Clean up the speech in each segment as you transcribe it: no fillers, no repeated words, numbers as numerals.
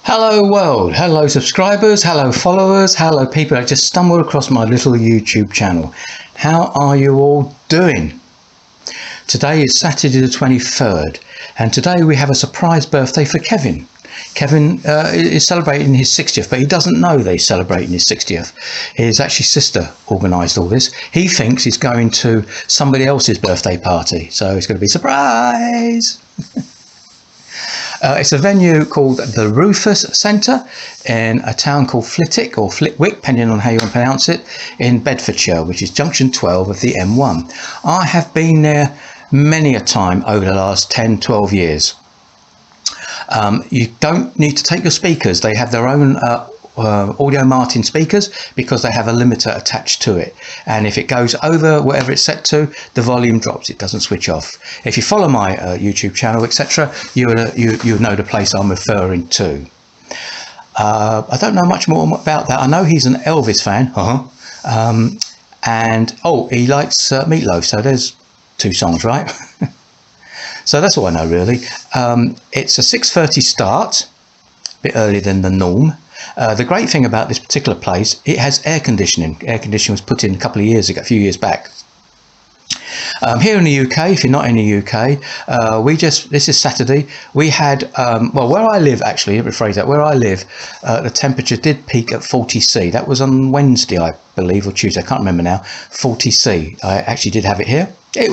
Hello world, hello subscribers, hello followers, hello people that just stumbled across my little YouTube channel. How are you all doing? Today is Saturday the 23rd and today we have a surprise birthday for Kevin. Kevin is celebrating his 60th, but he doesn't know that he's celebrating his 60th. His actually sister organised all this. He thinks he's going to somebody else's birthday party, so it's going to be a surprise. It's a venue called the Rufus Centre in a town called Flitwick or Flitwick, depending on how you want to pronounce it, in Bedfordshire, which is junction 12 of the M1. I have been there many a time over the last 10-12 years. You don't need to take your speakers. They have their own Audio Martin speakers because they have a limiter attached to it, and if it goes over whatever it's set to, the volume drops. It doesn't switch off. If you follow my YouTube channel, etc., you know the place I'm referring to. I don't know much more about that. I know he's an Elvis fan, and he likes Meatloaf, so there's two songs, right? So that's all I know really. It's a 6:30 start, a bit earlier than the norm. The great thing about this particular place, it has air conditioning. Air conditioning was put in a couple of years ago, a few years back. Here in the UK, if you're not in the UK, this is Saturday, we had, well, where I live actually, rephrase that, where I live, the temperature did peak at 40°C. That was on Wednesday, I believe, or Tuesday, I can't remember now, 40°C. I actually did have it here. It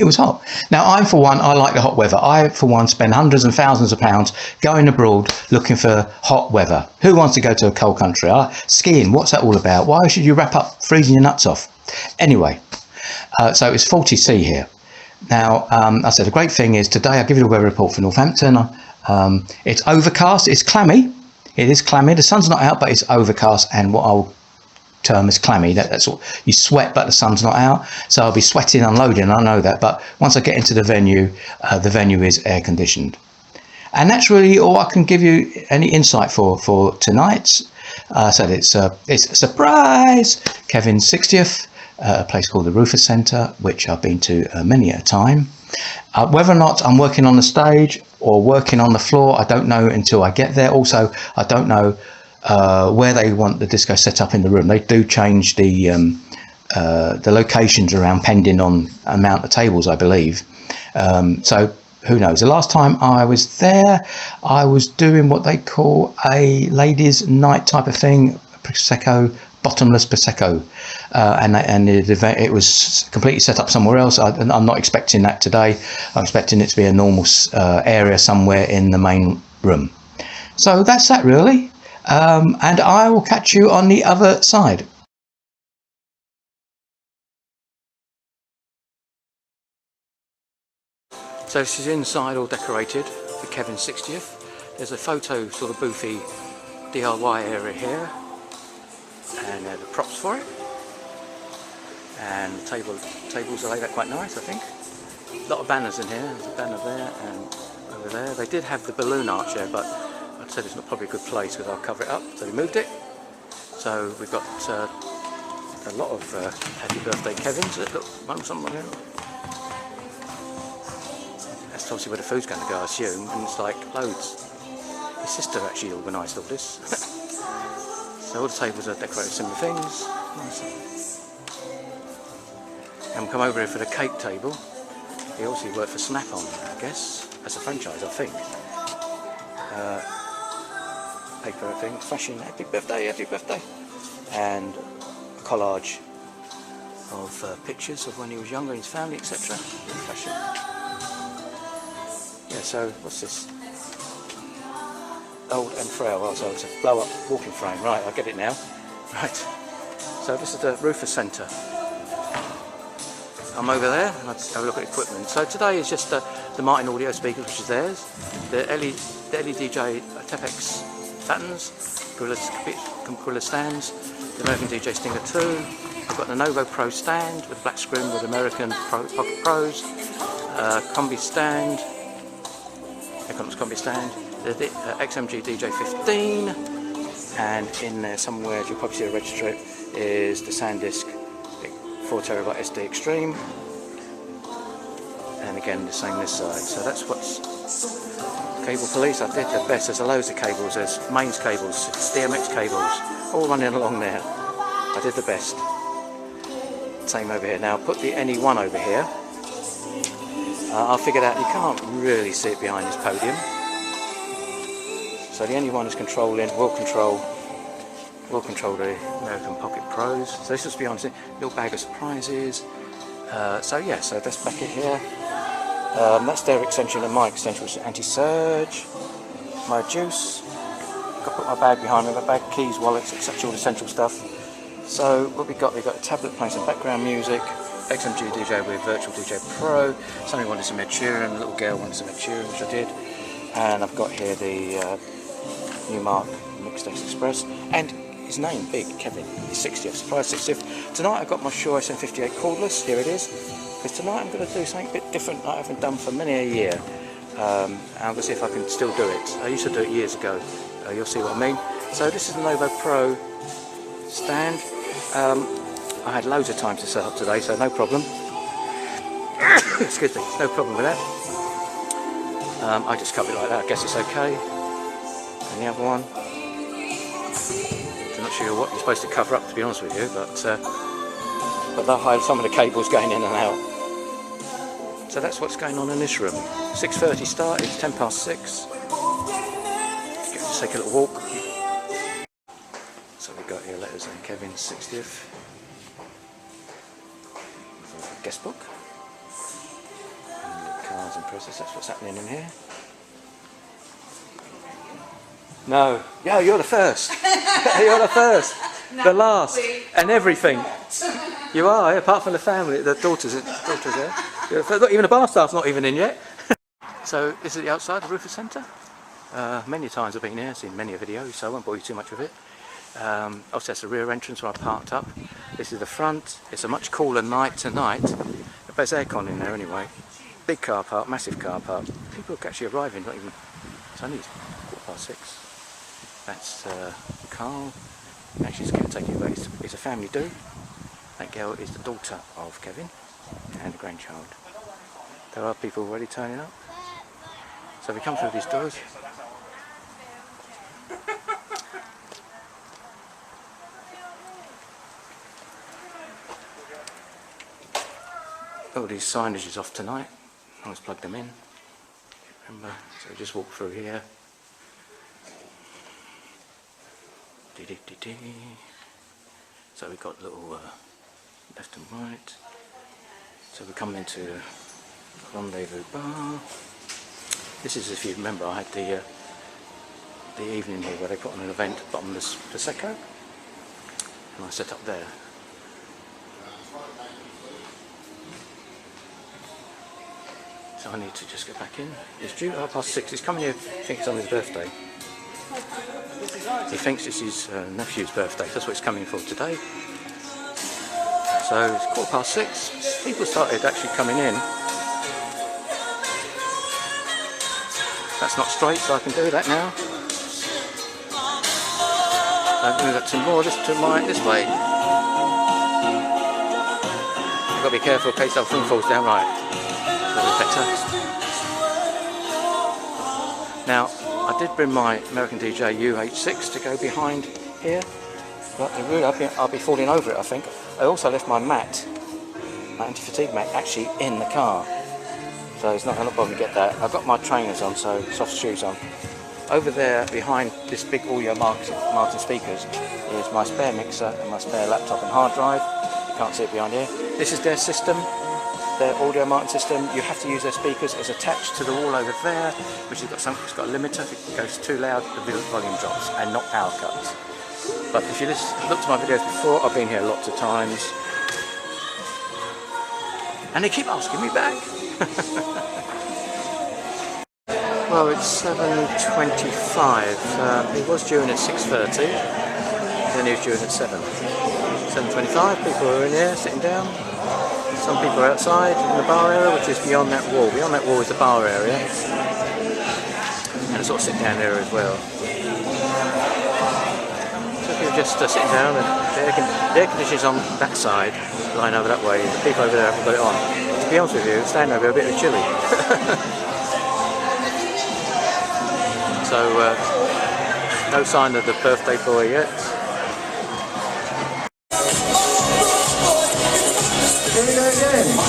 was hot. Now, I like the hot weather. I, for one, spend hundreds and thousands of pounds going abroad looking for hot weather. Who wants to go to a cold country? Skiing, what's that all about? Why should you wrap up freezing your nuts off? Anyway, so it's 40°C here. Now, I said the great thing is today I'll give you the weather report for Northampton. It's overcast. It's clammy. It is clammy. The sun's not out, but it's overcast, and what I'll term is clammy. That's all. You sweat, but the sun's not out, so I'll be sweating, unloading. I know that, but once I get into the venue is air conditioned, and that's really all I can give you any insight for tonight. So it's a surprise. Kevin's 60th, a place called the Rufus Centre, which I've been to many a time. Whether or not I'm working on the stage or working on the floor, I don't know until I get there. Also, I don't know where they want the disco set up in the room. They do change the locations around pending on amount of tables, I believe. So who knows? The last time I was there, I was doing what they call a ladies' night type of thing, prosecco, bottomless prosecco, and it was completely set up somewhere else. I'm not expecting that today. I'm expecting it to be a normal area somewhere in the main room. So that's that really. And I will catch you on the other side. So this is inside, all decorated for Kevin's 60th. There's a photo sort of boothy DIY area here, and the props for it, and the tables are laid out quite nice, I think. A lot of banners in here. There's a banner there and over there. They did have the balloon arch there, but I said it's not probably a good place because I'll cover it up, so they moved it. So we've got a lot of happy birthday Kevins. Look, something like that. That's obviously where the food's going to go, I assume, and it's like loads. His sister actually organised all this. So all the tables are decorated with similar things. Nice. And we'll come over here for the cake table. He also worked for Snap-on, I guess. That's a franchise, I think. Paper, I think, fashion, happy birthday, and a collage of pictures of when he was younger, his family, etc. Fashion. Yeah, so what's this? Old and frail. Well, so it's a blow-up walking frame. Right, I get it now. Right. So this is the Rufus Centre. I'm over there and let's have a look at equipment. So today is just the Martin audio speakers, which is theirs. The ADJ Tipx Battens, Novopro Stands, the American DJ Stinger 2. I've got the Novopro Stand with a black screen with American Pocket Pros, combi stand, Equinox combi stand, the XMG DJ 15, and in there somewhere, as you'll probably see a register, is the Sandisk 4TB SD Extreme, and again the same this side. So that's what's Cable police, I did the best. There's loads of cables, there's mains cables, DMX cables, all running along there. I did the best. Same over here. Now put the NE1 over here. I figured out you can't really see it behind this podium. So the NE1 is controlling, will control the American Pocket Pros. So this is behind the little bag of surprises. So yeah, so that's back in here. That's their extension and my extension, which is anti-surge. My juice. Got to put my bag behind me, my bag, keys, wallets, etc. All the essential stuff. So what we got? We got a tablet playing some background music. XMG DJ with Virtual DJ Pro. Somebody wanted some Ed Sheeran, a little girl wanted some Ed Sheeran, which I did. And I've got here the Numark Mixdeck Express. And his name, big, Kevin, his 60th, surprise 60th. Tonight I've got my Shure SM58 cordless, here it is. Because tonight I'm going to do something a bit different I haven't done for many a year. And I'm going to see if I can still do it. I used to do it years ago. You'll see what I mean. So this is the Novopro stand. I had loads of time to set up today, so no problem. Excuse me, no problem with that. I just cover it like that, I guess it's okay. And the other one, I'm not sure what you're supposed to cover up, to be honest with you, but they'll hide some of the cables going in and out. So that's what's going on in this room. 6:30 start, it's 6:10. Just take a little walk. So we've got here letters and Kevin's 60th. Guest book. And cars and process, that's what's happening in here. No, yeah, you're the first. You're the first, no, the last, and everything. You are, apart from the family, the daughter's there. Not even the bar staff's not even in yet. So this is the outside, the Rufus Centre. Many times I've been here, seen many a video, so I won't bore you too much with it. Also that's the rear entrance where I parked up. This is the front. It's a much cooler night tonight, but there's aircon in there anyway. Big car park, massive car park. People are actually arriving, not even, it's only 6:15. That's Carl. Actually, it's caretaking, but it's a family do. That girl is the daughter of Kevin and the grandchild. There are people already turning up. So we come through these doors. All these signages off tonight. I always plug them in. Remember, so we just walk through here. So we've got little left and right. So we come into the Rendezvous Bar. This is, if you remember, I had the evening here where they put on an event, bottomless Prosecco, and I set up there. So I need to just get back in. It's due at 6:30. He's coming here, I think it's on his birthday. He thinks it's his nephew's birthday, that's what he's coming for today. So it's 6:15. People started actually coming in. That's not straight, so I can do that now. I'll move that to more, this way. I've got to be careful in case that thing falls down right. A little better. Now, I did bring my American DJ UH6 to go behind here, but I'll be falling over it, I think. I also left my mat, my anti-fatigue mat, actually in the car, so it's not going to bother me get that. I've got my trainers on, so soft shoes on. Over there, behind this big audio Martin speakers, is my spare mixer and my spare laptop and hard drive. You can't see it behind here. This is their system. Their audio Martin system. You have to use their speakers. It's attached to the wall over there, which has got it's got a limiter. If it goes too loud, the volume drops, and not power cuts. But if you looked at my videos before, I've been here lots of times, and they keep asking me back. Well, it's 7:25. It was due in at 6:30. Then he was due in at 7. 7:25. People are in here sitting down. Some people are outside in the bar area, which is beyond that wall. Beyond that wall is the bar area. And a sort of sit down area as well. So people just sitting down, and the air conditioning's on that side, lying over that way. The people over there haven't got it on. To be honest with you, standing over here a bit chilly. so no sign of the birthday boy yet. Here we go again.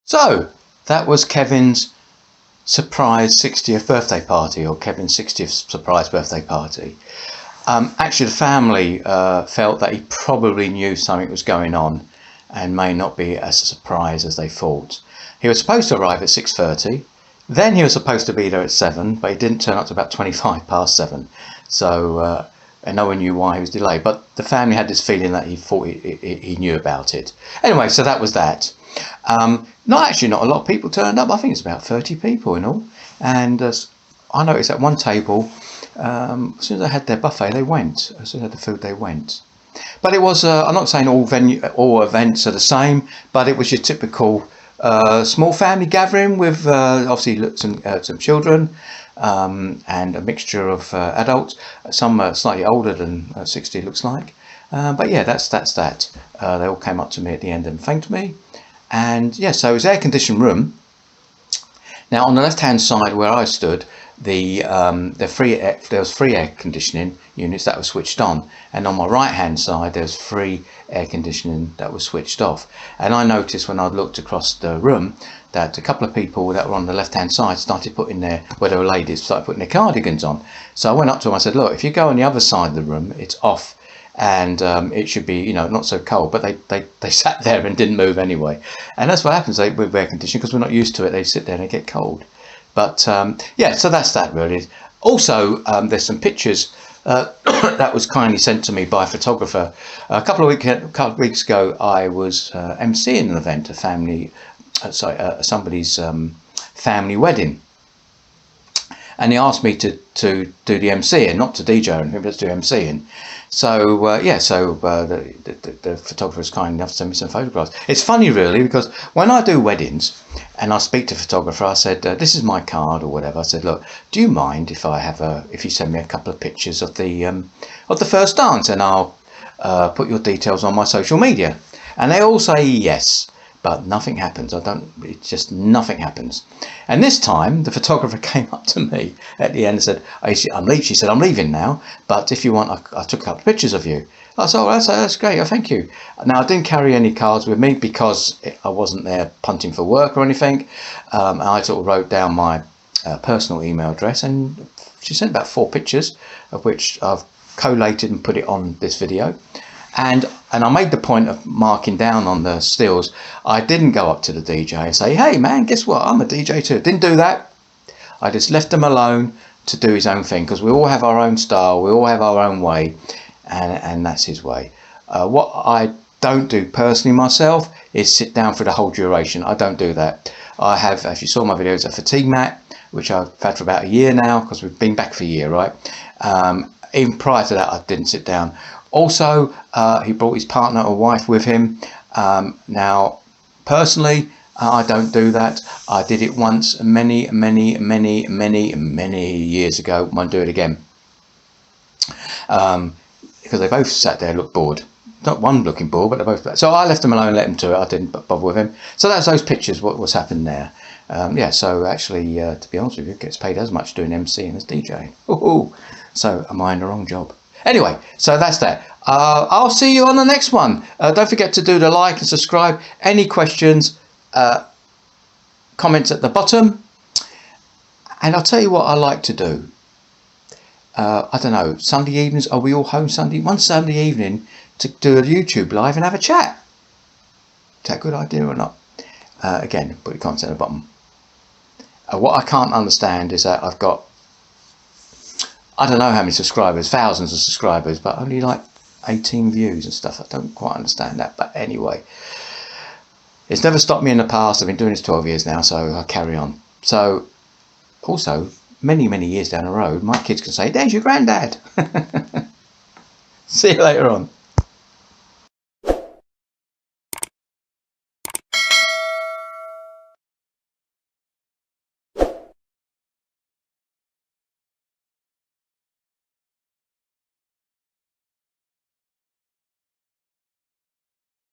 So that was Kevin's surprise 60th birthday party, or Kevin's 60th surprise birthday party. Actually, the family felt that he probably knew something was going on and may not be as a surprise as they thought. He was supposed to arrive at 6:30, then he was supposed to be there at 7, but he didn't turn up to about 25 past 7. So and no one knew why he was delayed, but the family had this feeling that he thought he knew about it. Anyway, so that was that. Not a lot of people turned up. I think it's about 30 people in all, and I noticed at one table, as soon as they had their buffet, they went. As soon as they had the food, they went. But it was, I'm not saying all events are the same, but it was your typical small family gathering with obviously some children, and a mixture of adults, some slightly older than 60 looks like. But yeah, that's that. They all came up to me at the end and thanked me. And yeah, so it was an air-conditioned room. Now on the left-hand side where I stood, there was free air conditioning units that were switched on, and on my right-hand side there's free air conditioning that was switched off. And I noticed when I looked across the room that a couple of people that were on the left-hand side started putting where there were ladies, started putting their cardigans on. So I went up to them. I said, "Look, if you go on the other side of the room, it's off." And it should be, not so cold, but they sat there and didn't move anyway. And that's what happens with air conditioning, because we're not used to it. They sit there and they get cold. But yeah, so that's that really. Also, there's some pictures that was kindly sent to me by a photographer. A couple of weeks ago, I was emceeing an event, somebody's family wedding. And he asked me to do the MCing, not to DJ or anything, but to do MCing. So yeah, the photographer was kind enough to send me some photographs. It's funny really, because when I do weddings and I speak to a photographer, I said, "This is my card," or whatever. I said, "Look, do you mind if you send me a couple of pictures of the first dance, and I'll put your details on my social media?" And they all say yes. but nothing happens. It's just nothing happens. And this time the photographer came up to me at the end and said, she said, I'm leaving now, but if you want, I took a couple of pictures of you. I said, oh, that's great. Oh, thank you. Now, I didn't carry any cards with me because I wasn't there punting for work or anything. I sort of wrote down my personal email address, and she sent about 4 pictures, of which I've collated and put it on this video. And I made the point of marking down on the stills. I didn't go up to the DJ and say, hey man, guess what, I'm a DJ too. Didn't do that. I just left him alone to do his own thing, because we all have our own style, we all have our own way, and that's his way. What I don't do personally myself is sit down for the whole duration. I don't do that. I have, as you saw in my videos, a fatigue mat, which I've had for about a year now, because we've been back for a year, right? Even prior to that, I didn't sit down. Also, he brought his partner or wife with him. Now, personally, I don't do that. I did it once many years ago. Won't do it again. Because they both sat there, looked bored. Not one looking bored, but they both. So I left them alone, let him do it. I didn't bother with him. So that's those pictures. What's happened there? Yeah. So actually, to be honest with you, it gets paid as much doing MCing as DJ. Ooh. So am I in the wrong job? Anyway, so that's that. I'll see you on the next one. Don't forget to do the like and subscribe. Any questions, comments at the bottom. And I'll tell you what I like to do. I don't know, Sunday evenings, are we all home one Sunday evening to do a YouTube live and have a chat? Is that a good idea or not? Again, put your comments at the bottom. What I can't understand is that I've got, I don't know how many subscribers, thousands of subscribers, but only like 18 views and stuff. I don't quite understand that, but anyway, it's never stopped me in the past. I've been doing this 12 years now, so I carry on. So also, many years down the road, my kids can say, there's your granddad. See you later on.